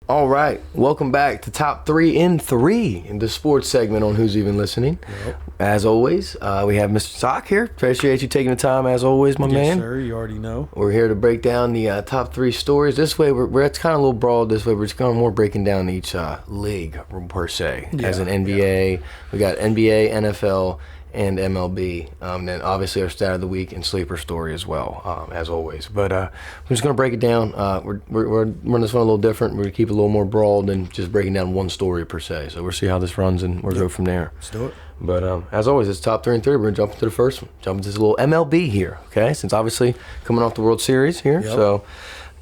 All right, welcome back to Top 3 in 3 in the sports segment on Who's Even Listening. Yep. As always, we have Mr. Sock here. Appreciate you taking the time, as always, my man. Yes, sir. You already know. We're here to break down the top 3 stories. This way, it's kind of a little broad. This way, we're just kind of more breaking down each league per se. Yeah, as an NBA, we got NBA, NFL, and MLB, and then obviously our stat of the week and sleeper story as well, as always. But we're just going to break it down. We're running this one a little different. We're going to keep it a little more broad than just breaking down one story per se. So we'll see how this runs and we'll go from there. Let's do it. But as always, it's top 3 and 3. We're going to jump into the first one. Jump into this little MLB here, okay? Since obviously coming off the World Series here. Yep. So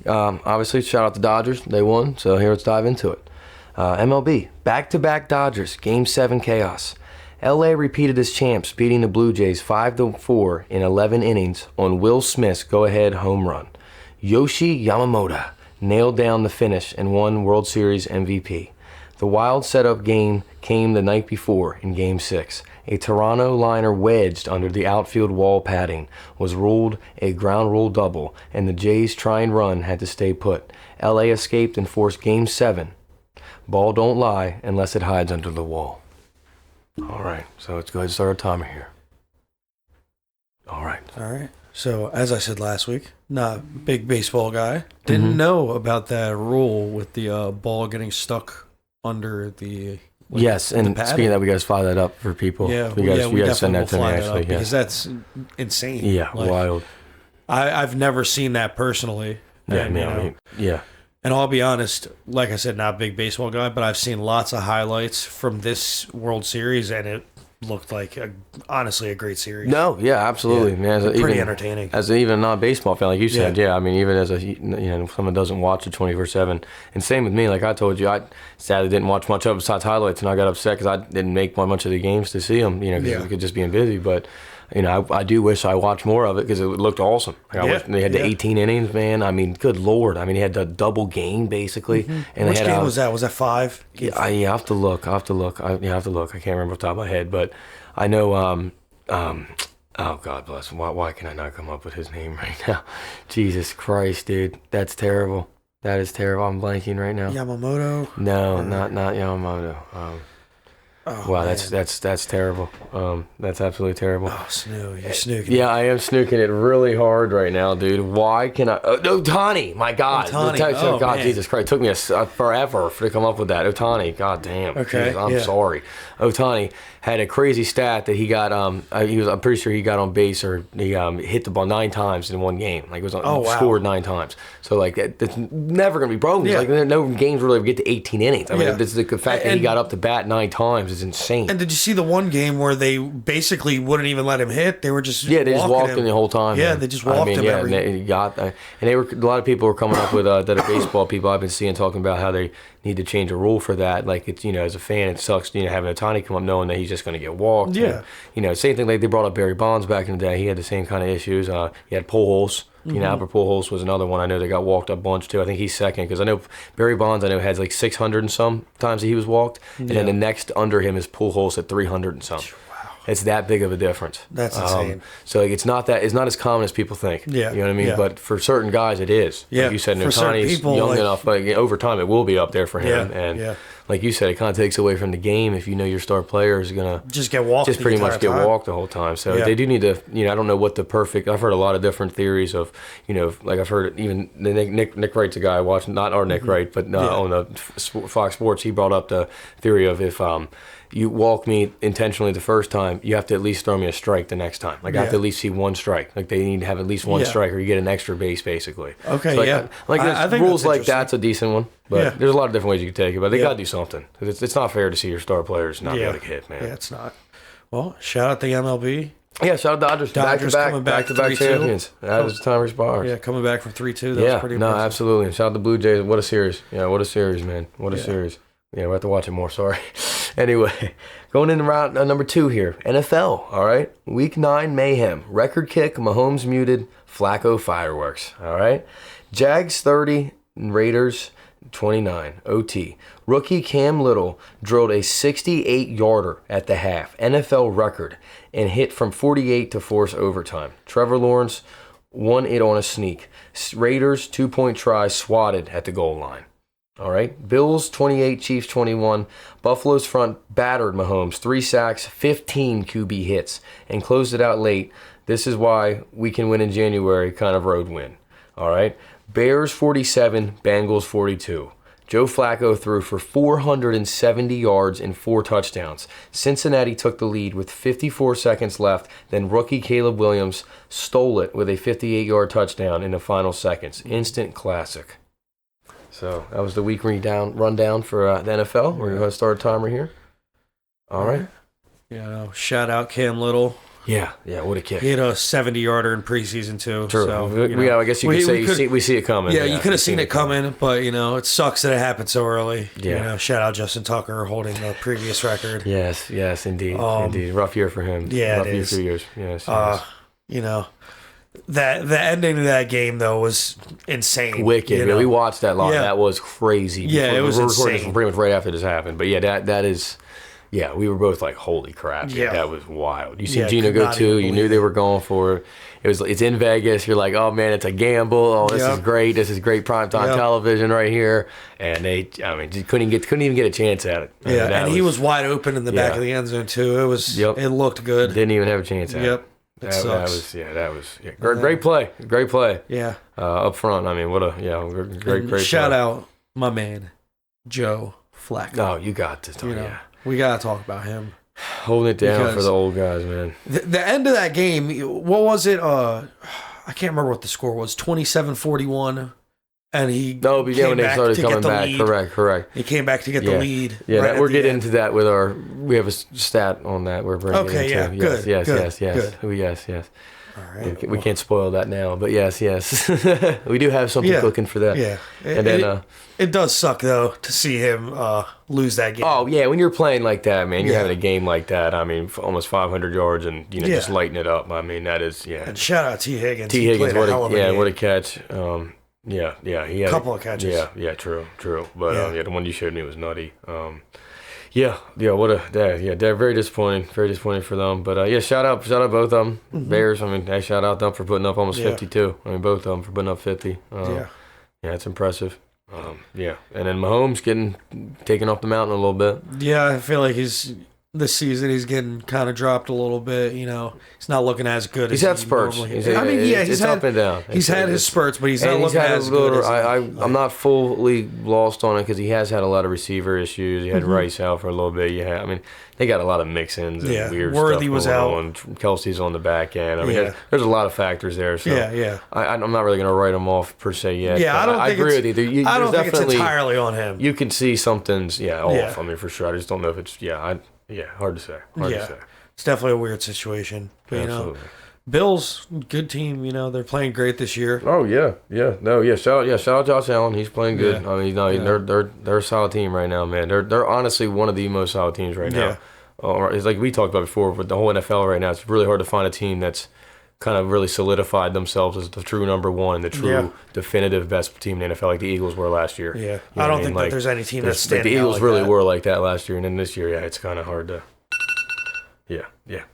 obviously, shout out the Dodgers. They won. So here, let's dive into it. MLB, back-to-back Dodgers, Game 7 chaos. LA repeated as champs, beating the Blue Jays 5-4 in 11 innings on Will Smith's go-ahead home run. Yoshi Yamamoto nailed down the finish and won World Series MVP. The wild setup game came the night before in Game 6. A Toronto liner wedged under the outfield wall padding was ruled a ground rule double, and the Jays' trying run had to stay put. LA escaped and forced Game 7. Ball don't lie unless it hides under the wall. All right, so let's go ahead and start our timer here. All right. So, as I said last week, not a big baseball guy. Didn't know about that rule with the ball getting stuck under the yes, and speaking of that, we got to file that up for people. Yeah, we got to send that to me, actually. Because that's insane. Yeah, wild. I've never seen that personally. Yeah. And I'll be honest, like I said, not a big baseball guy, but I've seen lots of highlights from this World Series, and it looked like, honestly, a great series. No, yeah, absolutely. Yeah, man, pretty entertaining. As even a non-baseball fan, like you said, I mean, even as someone doesn't watch it 24/7, and same with me. Like I told you, I sadly didn't watch much of it besides highlights, and I got upset because I didn't make much of the games to see them, because we could just being busy, but. I do wish I watched more of it because it looked awesome. Like I wish they had the 18 innings, man. I mean, good Lord. I mean, he had the double game, basically. Mm-hmm. And which game was that? Was that 5? Yeah, I have to look. I have to look. I can't remember off the top of my head. But I know, oh, God bless him. Why can I not come up with his name right now? Jesus Christ, dude. That's terrible. That is terrible. I'm blanking right now. Yamamoto? No, not Yamamoto. Wow, man. That's terrible. That's absolutely terrible. Oh, Snoo, you're snooking. Yeah, I am snooking it really hard right now, dude. Why can I? Ohtani, my God. Ohtani. God, man. Jesus Christ. It took me forever to come up with that. Ohtani, God damn. Okay. Jesus, I'm sorry. Ohtani had a crazy stat that he got. I'm pretty sure he got on base or he hit the ball 9 times in one game. Like it was scored 9 times. So like that's never gonna be broken. Yeah. Like no games really get to 18 innings. I mean, this is the fact that he got up to bat 9 times is insane. And did you see the one game where they basically wouldn't even let him hit? They were just they just walked him the whole time. Yeah, man. they just walked him. And they were a lot of people were coming up with that are baseball people I've been seeing talking about how they need to change a rule for that. Like it's as a fan it sucks having Ohtani come up knowing that he's just going to get walked. Yeah, and, same thing like they brought up Barry Bonds back in the day. He had the same kind of issues. He had Pujols. Albert Pujols was another one I know that got walked a bunch too. I think he's second because I know Barry Bonds had like 600 and some times that he was walked, and then the next under him is Pujols at 300 and some. Wow. It's that big of a difference. That's insane. So like, it's not as common as people think. Yeah, you know what I mean. Yeah. But for certain guys, it is. Yeah, like you said, for Ohtani's young enough, but over time it will be up there for him. Yeah. Like you said, it kind of takes away from the game if your star player is gonna just get walked, just pretty much get walked the whole time. So they do need to, I don't know what the perfect. I've heard a lot of different theories of, like I've heard even Nick Wright's a guy I watched, not our Nick Wright, but on the Fox Sports, he brought up the theory of if you walk me intentionally the first time, you have to at least throw me a strike the next time. Like I have to at least see one strike. Like they need to have at least one strike, or you get an extra base, basically. Okay, so I think rules like that's a decent one. But there's a lot of different ways you can take it. But they got to do something. It's not fair to see your star players not be able to hit, man. Yeah, it's not. Well, shout out the MLB. Yeah, shout out Dodgers. Back-to-back champions. That was the time expires. Yeah, coming back from 3-2. That was pretty impressive. Absolutely. And shout out the Blue Jays. What a series. Yeah, what a series, man. What a series. Yeah, we'll have to watch it more. Sorry. Anyway, going into round number 2 here. NFL, all right? Week 9 mayhem. Record kick, Mahomes muted, Flacco fireworks, all right? Jags 30, Raiders 29, OT. Rookie Cam Little drilled a 68-yarder at the half, NFL record, and hit from 48 to force overtime. Trevor Lawrence won it on a sneak. Raiders 2-point try swatted at the goal line. All right. Bills 28, Chiefs 21. Buffalo's front battered Mahomes, 3 sacks, 15 QB hits, and closed it out late. This is why we can win in January kind of road win. All right. Bears 47, Bengals 42. Joe Flacco threw for 470 yards and 4 touchdowns. Cincinnati took the lead with 54 seconds left. Then rookie Caleb Williams stole it with a 58-yard touchdown in the final seconds. Instant classic. So that was the week rundown for the NFL. We're going to start a timer here. All right. Yeah. Shout out Cam Little. Yeah, what a kick. He had a 70-yarder in preseason, too. True. So, I guess you could say we see it coming. Yeah, you could have seen it coming, but, it sucks that it happened so early. Yeah. Shout out Justin Tucker holding the previous record. Yes, indeed. Indeed. Rough year for him. Yeah, rough it year is. for years. Yes. The ending of that game, though, was insane. Wicked. We watched that live. Yeah. That was crazy. Yeah, it was insane. This pretty much right after this happened. But, that is... Yeah, we were both like, holy crap. Yeah. That was wild. You see Gino go too. You knew they were going for it. It's in Vegas. You're like, oh, man, it's a gamble. Oh, this is great. This is great primetime television right here. And just couldn't even get a chance at it. Yeah, he was wide open in the back of the end zone too. It looked good. Didn't even have a chance at it. That was great play. Great play. Yeah. Up front. What a great shout out my man, Joe Flacco. Oh, you got to we got to talk about him. Holding it down for the old guys, man. The end of that game, what was it? I can't remember what the score was. 27-41. And he when they started coming back. Correct. He came back to get the lead. Yeah, right we're getting into that with we have a stat on that we're bringing into. Good. Yes. Good. Yes. All right. We can't spoil that now, but yes. We do have something cooking for that. Yeah. And then it does suck, though, to see him lose that game. Oh, yeah, when you're playing like that, man, you're having a game like that, almost 500 yards and, just lighting it up. That is, And shout out T. Higgins. T. Higgins, what a catch. He had a couple of catches. Yeah, true. But, the one you showed me was nutty. They're very disappointing for them. But shout out both of them. Mm-hmm. Bears, shout out them for putting up almost 52. Both of them for putting up 50. It's impressive. And then Mahomes getting taken off the mountain a little bit. Yeah, I feel like this season he's getting kind of dropped a little bit. He's not looking as good. He's had spurts. He's had up and down. He's had his spurts, but he's not looking as good. I'm not fully lost on it because he has had a lot of receiver issues. He had Rice out for a little bit. They got a lot of mix-ins and weird Worthy stuff was going out. on. Kelsey's on the back end. There's a lot of factors there. So I'm not really going to write them off per se yet. Yeah, I agree with you. I don't think it's entirely on him. You can see something's off. For sure. I just don't know if it's hard to say. To say. It's definitely a weird situation. But, Absolutely. Bills, good team. They're playing great this year. Oh shout out Josh Allen. He's playing good. They're a solid team right now, man. They're honestly one of the most solid teams right now. It's like we talked about before with the whole NFL right now. It's really hard to find a team that's kind of really solidified themselves as the true number one, the true definitive best team in the NFL, like the Eagles were last year. Yeah, I don't think that there's any team that's standing out. The Eagles like really that. were like that last year, and then this year, it's kind of hard to.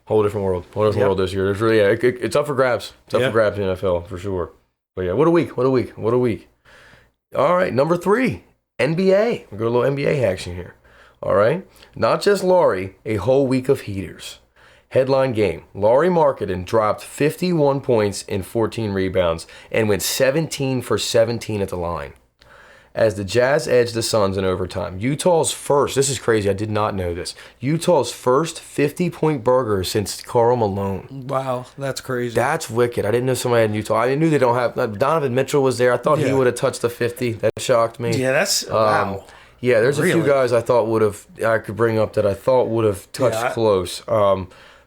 Whole different world this year. There's really, it's up for grabs. It's up for grabs in the NFL for sure. But what a week. All right, number 3, NBA. We'll go a little NBA action here. All right, not just Laurie, a whole week of heaters. Headline game: Lauri Markkanen dropped 51 points and 14 rebounds and went 17 for 17 at the line. As the Jazz edged the Suns in overtime, Utah's first, this is crazy, I did not know this, Utah's first 50-point burger since Karl Malone. Wow, that's crazy. That's wicked. I didn't know somebody had in Utah. I knew they don't have, Donovan Mitchell was there. I thought he would have touched the 50. That shocked me. Yeah, that's, wow. Yeah, there's a few guys I could bring up that I thought would have touched close.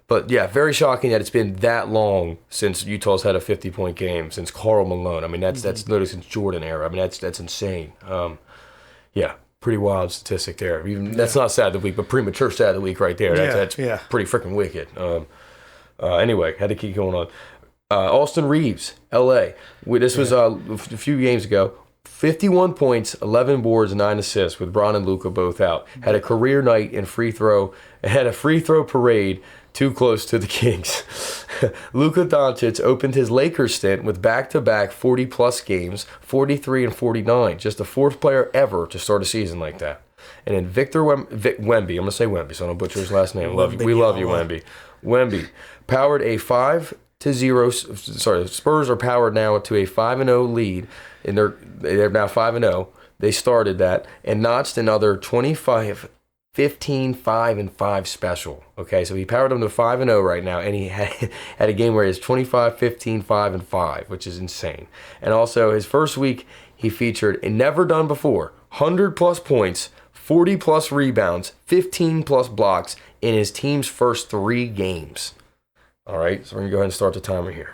But very shocking that it's been that long since Utah's had a 50-point game since Karl Malone. That's literally since Jordan era. That's insane. Pretty wild statistic there. Even that's not stat of the week, but premature stat of the week right there. That's pretty freaking wicked. Anyway, had to keep going on. Austin Reeves, L.A. This was a few games ago. 51 points, 11 boards, 9 assists with Bron and Luka both out. Had a career night in free throw. Had a free throw parade too close to the Kings. Luka Doncic opened his Lakers stint with back-to-back 40-plus games, 43 and 49. Just the fourth player ever to start a season like that. And then Victor Wemby, I'm going to say Wemby, so I don't butcher his last name. We love you, Wemby. Wemby powered a 5-0. Spurs are powered now to a 5-0 lead, and they're now 5-0. They started that and notched another 25, 15, 5, and 5 special. Okay, so he powered them to 5-0 right now, and he had a game where he's 25, 15, 5, and 5, which is insane. And also, his first week, he featured a never done before 100-plus points, 40-plus rebounds, 15-plus blocks in his team's first 3 games. All right, so we're going to go ahead and start the timer here.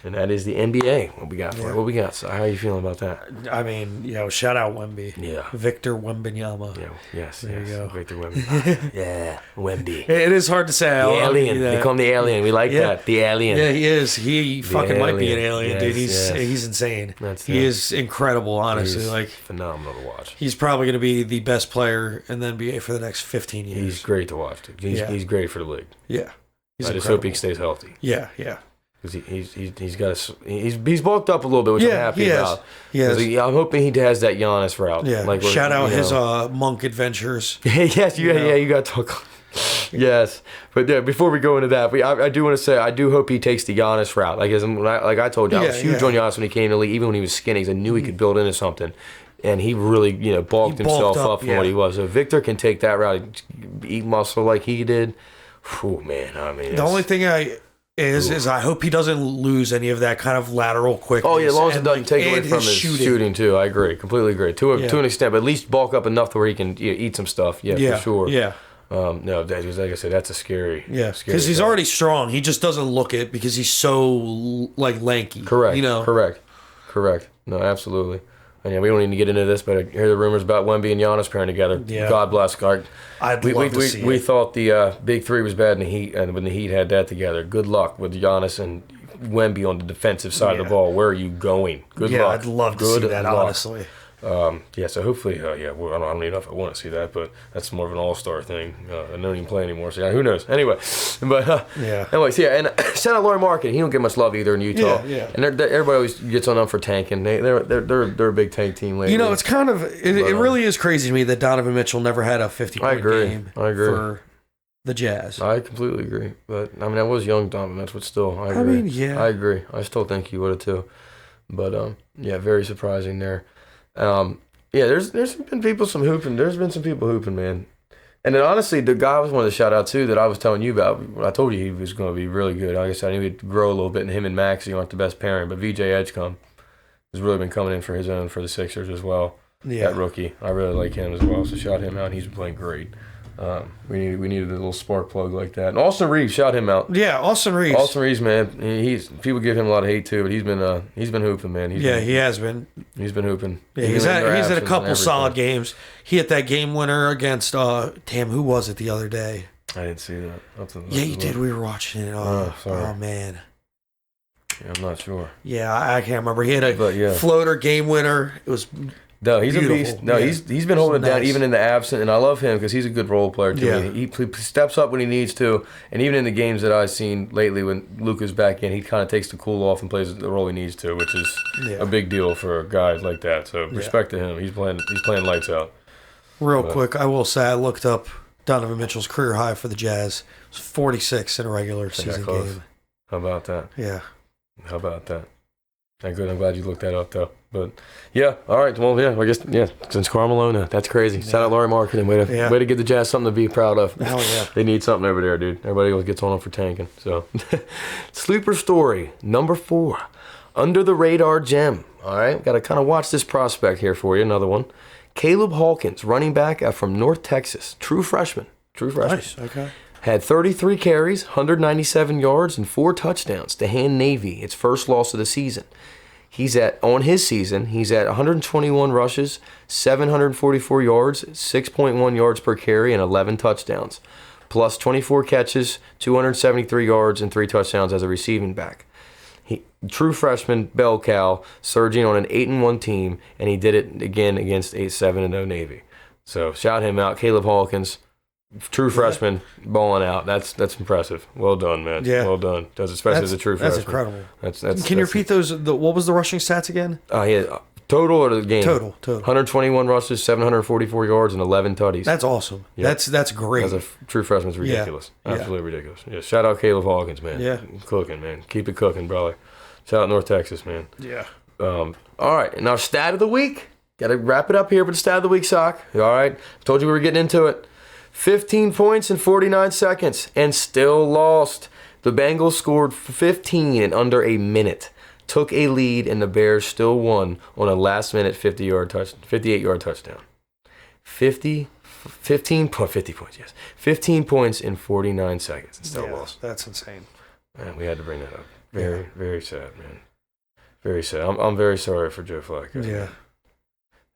And that is the NBA. What we got for it? What we got? So how are you feeling about that? I mean, shout out Wemby. Yeah. Victor Wembanyama. Yeah. Yes. There you go. Victor Wemby. Yeah. Wemby. It is hard to say. The alien. They call him the alien. We like that. The alien. Yeah, he is. He fucking might be an alien, yes, dude. He's insane. He is incredible, honestly. He's like phenomenal to watch. He's probably going to be the best player in the NBA for the next 15 years. He's great to watch, dude. He's great for the league. Yeah. I just hope he stays healthy. Yeah. Because he's bulked up a little bit, which I'm happy about. I'm hoping he has that Giannis route. Yeah. Like shout out his monk adventures. Yes, you got to talk. Yes, but before we go into that, I do want to say I do hope he takes the Giannis route. Like I told you, I was huge on Giannis when he came to the league, even when he was skinny. Because I knew he could build into something, and he really bulked himself up from what he was. So if Victor can take that route, eat muscle like he did. Oh man, I mean, the only thing is I hope he doesn't lose any of that kind of lateral quickness. Oh yeah, as long as it doesn't take away from his shooting too. I agree, completely agree. To an extent, but at least bulk up enough to where he can eat some stuff. Yeah, for sure. Yeah. No, like I said, that's a scary. Yeah, because he's already strong. He just doesn't look it because he's so lanky. Correct. Correct. No, absolutely. And we don't need to get into this, but I hear the rumors about Wemby and Giannis pairing together. Yeah. God bless. I'd love to see it. We thought the big three was bad in the Heat, and when the Heat had that together. Good luck with Giannis and Wemby on the defensive side of the ball. Where are you going? Good luck. I'd love to see that, honestly. So hopefully, I don't even know if I want to see that, but that's more of an all-star thing. I don't even play anymore, so who knows? Anyway, but and shout out Laurie Market. He don't get much love either in Utah. Yeah. And everybody always gets on them for tanking. They're a big tank team lately. It's kind of it really is crazy to me that Donovan Mitchell never had a 50-point game. I agree. For the Jazz. I completely agree, but I was young Donovan Mitchell, but still, I agree. I agree. I still think he would have too, but very surprising there. There's been people some hooping. There's been some people hooping, man. And then honestly, the guy I was wanted to shout out too that I was telling you about. I told you he was going to be really good. Like I said, I knew he'd grow a little bit, and him and Maxey aren't the best pairing. But VJ Edgecombe has really been coming in for his own for the Sixers as well. Yeah, that rookie, I really like him as well. So shout him out. He's been playing great. We needed a little spark plug like that. And Austin Reeves, shout him out. Yeah, Austin Reeves. Austin Reeves, man. People give him a lot of hate too, but he's been hooping, man. He has been. He's been hooping. Yeah, he's had a couple solid games. He hit that game winner against who was it the other day? I didn't see that. You did. We were watching it. Sorry. Oh man. Yeah, I'm not sure. Yeah, I can't remember. He had a floater game winner. It was. No, he's beautiful. A beast. No, he's been holding it down even in the absence, and I love him because he's a good role player too. Yeah. He steps up when he needs to, and even in the games that I've seen lately when Luka's back in, he kind of takes the cool off and plays the role he needs to, which is a big deal for guys like that. So respect to him. He's playing lights out. Real quick, I will say I looked up Donovan Mitchell's career high for the Jazz. It was 46 in a regular season game. How about that? Yeah. How about that? Good. I'm glad you looked that up, though. But, all right. Well, I guess, since Carmelo, that's crazy. Yeah. Shout out Laurie Marketing. Way to give the Jazz something to be proud of. Hell yeah. They need something over there, dude. Everybody else gets on them for tanking. So, sleeper story, number 4. Under the radar gem. All right. Got to kind of watch this prospect here for you. Another one. Caleb Hawkins, running back from North Texas. True freshman. Nice. Okay. Had 33 carries, 197 yards, and 4 touchdowns to hand Navy its first loss of the season. He's at 121 rushes, 744 yards, 6.1 yards per carry, and 11 touchdowns, plus 24 catches, 273 yards, and 3 touchdowns as a receiving back. true freshman bell cow surging on an 8-1 team, and he did it again against a 7-0 Navy. So shout him out, Caleb Hawkins, true freshman balling out. That's impressive. Well done, man. Yeah. Well done. Especially as a true freshman. That's incredible. That's Can you repeat those? What was the rushing stats again? Total or the game? Total. 121 rushes, 744 yards, and 11 tutties. That's awesome. Yep. That's great. As a true freshman, it's ridiculous. Yeah. Absolutely ridiculous. Yeah. Shout out Caleb Hawkins, man. Yeah. Cooking, man. Keep it cooking, brother. Shout out North Texas, man. Yeah. All right, and our stat of the week. Got to wrap it up here for the stat of the week, Sock. All right. Told you we were getting into it. 15 points in 49 seconds and still lost. The Bengals scored 15 in under a minute. Took a lead, and the Bears still won on a last-minute 58-yard touchdown. 50 points, yes. 15 points in 49 seconds and still lost. That's insane. Man, we had to bring that up. Very sad, man. Very sad. I'm very sorry for Joe Flacco. Yeah.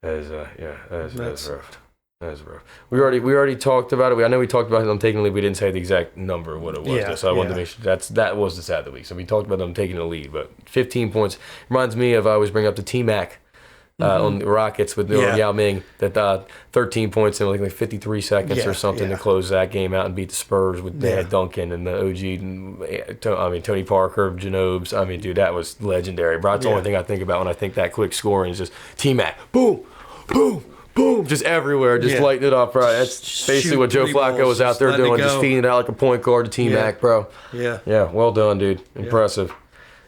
That is rough. That is rough. We already talked about it. I know we talked about them taking the lead. We didn't say the exact number of what it was. Yeah, so I wanted to make sure that was the stat of the week. So we talked about them taking the lead, but 15 points reminds me of I always bring up the T-Mac on the Rockets with Yao Ming that 13 points in like 53 seconds or something to close that game out and beat the Spurs with they had Duncan and the OG and Tony Parker, Janobes. I mean, dude, that was legendary. Bro, that's the only thing I think about when I think that quick scoring is just T-Mac, boom, boom. Boom, just everywhere, just lighting it up, right? That's basically what Joe Flacco was out there doing, just feeding it out like a point guard to T-Mac, bro. Yeah. Yeah, well done, dude. Impressive.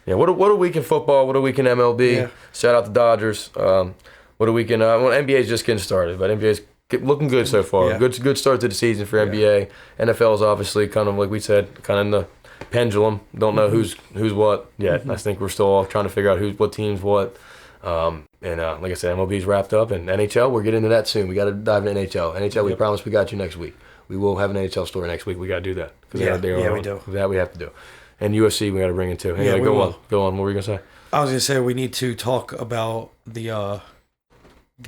Yeah, what a week in football, what a week in MLB. Yeah. Shout out to Dodgers. What a week in NBA's just getting started, but NBA's looking good so far. Yeah. Good start to the season for NBA. NFL is obviously kind of like we said, kind of in the pendulum. Don't know who's what yet. I think we're still all trying to figure out what team's what. And like I said, MLB's wrapped up, and NHL, we'll get into that soon. We got to dive into NHL. NHL, we promise we got you next week. We will have an NHL story next week. We got to do that. We do. That we have to do. And UFC, we got to bring in too. Anyway, go on. What were you going to say? I was going to say we need to talk about the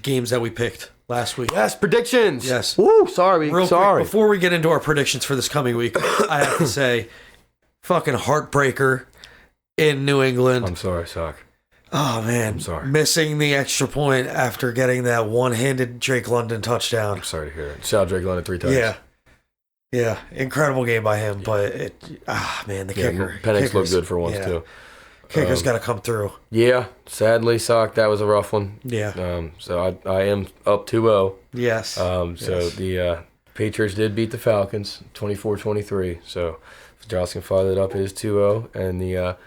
games that we picked last week. Yes, predictions. Yes. Woo, sorry. Real quick, before we get into our predictions for this coming week, I have to say, fucking heartbreaker in New England. I'm sorry, Sock. Oh, man. I'm sorry. Missing the extra point after getting that one-handed Drake London touchdown. I'm sorry to hear it. Shout out Drake London 3 times. Yeah. Incredible game by him, but the kicker. Penix looked good for once, too. Kicker's got to come through. Yeah, sadly, Sock, that was a rough one. Yeah. So I am up 2-0. Yes. So the Patriots did beat the Falcons 24-23. So Josh can follow that up. It is 2-0. And the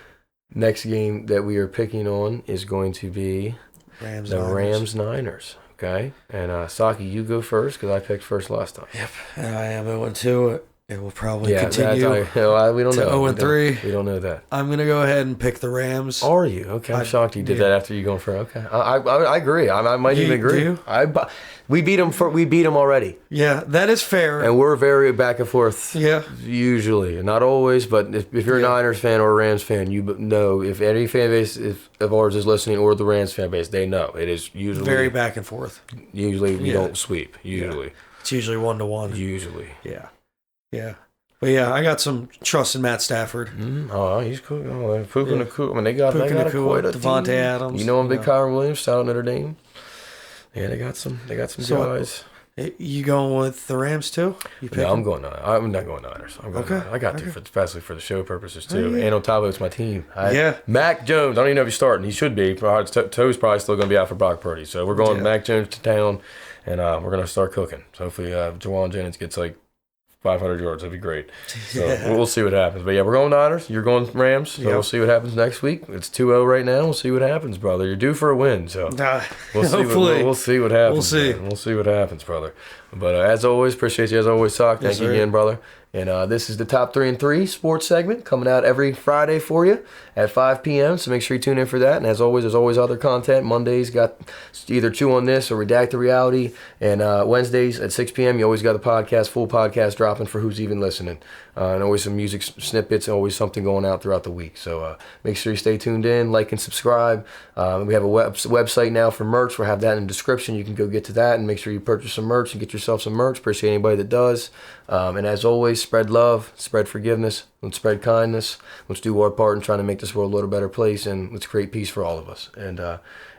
next game that we are picking on is going to be Rams-Niners. Okay? And Saki, you go first because I picked first last time. Yep. And I am 0-2. It will probably continue we don't know. 0-3. We don't know that. I'm going to go ahead and pick the Rams. Are you? Okay. I'm shocked you did that after you going for okay. I agree. I might even agree. Do you? We beat them already. Yeah, that is fair. And we're very back and forth. Yeah. Usually. Not always, but if you're a Niners fan or a Rams fan, you know if any fan base of ours is listening or the Rams fan base, they know. It is usually very back and forth. Usually we don't sweep. Usually. Yeah. It's usually 1-1. Usually. Yeah. Yeah. But yeah, I got some trust in Matt Stafford. Oh, he's cool. Puka Nacua. I mean, they got quite a Devontae team. Adams. You know I'm big Kyron Williams. Shout out Notre Dame. Yeah, they got some guys. You going with the Rams too? No, I'm going Niners. I'm not going Niners. I'm going Niners. I got to, especially for the show purposes too. And on top of it's my team. Mac Jones. I don't even know if he's starting. He should be. Toe's probably still going to be out for Brock Purdy. So we're going Mac Jones to town, and we're going to start cooking. So hopefully, Jawan Jennings gets like 500 yards. That'd be great. So we'll see what happens. But yeah, we're going Niners. You're going Rams. So we'll see what happens next week. It's 2-0 right now. We'll see what happens, brother. You're due for a win. So we'll see. We'll see what happens. We'll see. Man. We'll see what happens, brother. But as always, appreciate you as always, Sock. Thank you again, brother. And this is the Top 3 and 3 sports segment coming out every Friday for you at 5 p.m. So make sure you tune in for that. And as always, there's always other content. Mondays got either Chew on This or Redact the Reality. And Wednesdays at 6 p.m. you always got the full podcast dropping for who's even listening. And always some music snippets, always something going out throughout the week. So make sure you stay tuned in, like and subscribe. We have a website now for merch. We'll have that in the description. You can go get to that and make sure you purchase some merch and get yourself some merch. Appreciate anybody that does. And as always, spread love, spread forgiveness, Let's spread kindness. Let's do our part in trying to make this world a little better place, and let's create peace for all of us. And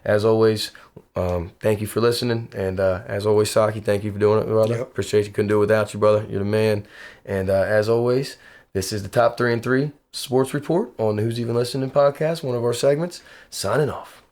as always, thank you for listening. And as always, Saki, thank you for doing it, brother. Yep. Appreciate you. Couldn't do it without you, brother. You're the man. And as always, this is the Top 3 and 3 Sports Report on the Who's Even Listening podcast, one of our segments. Signing off.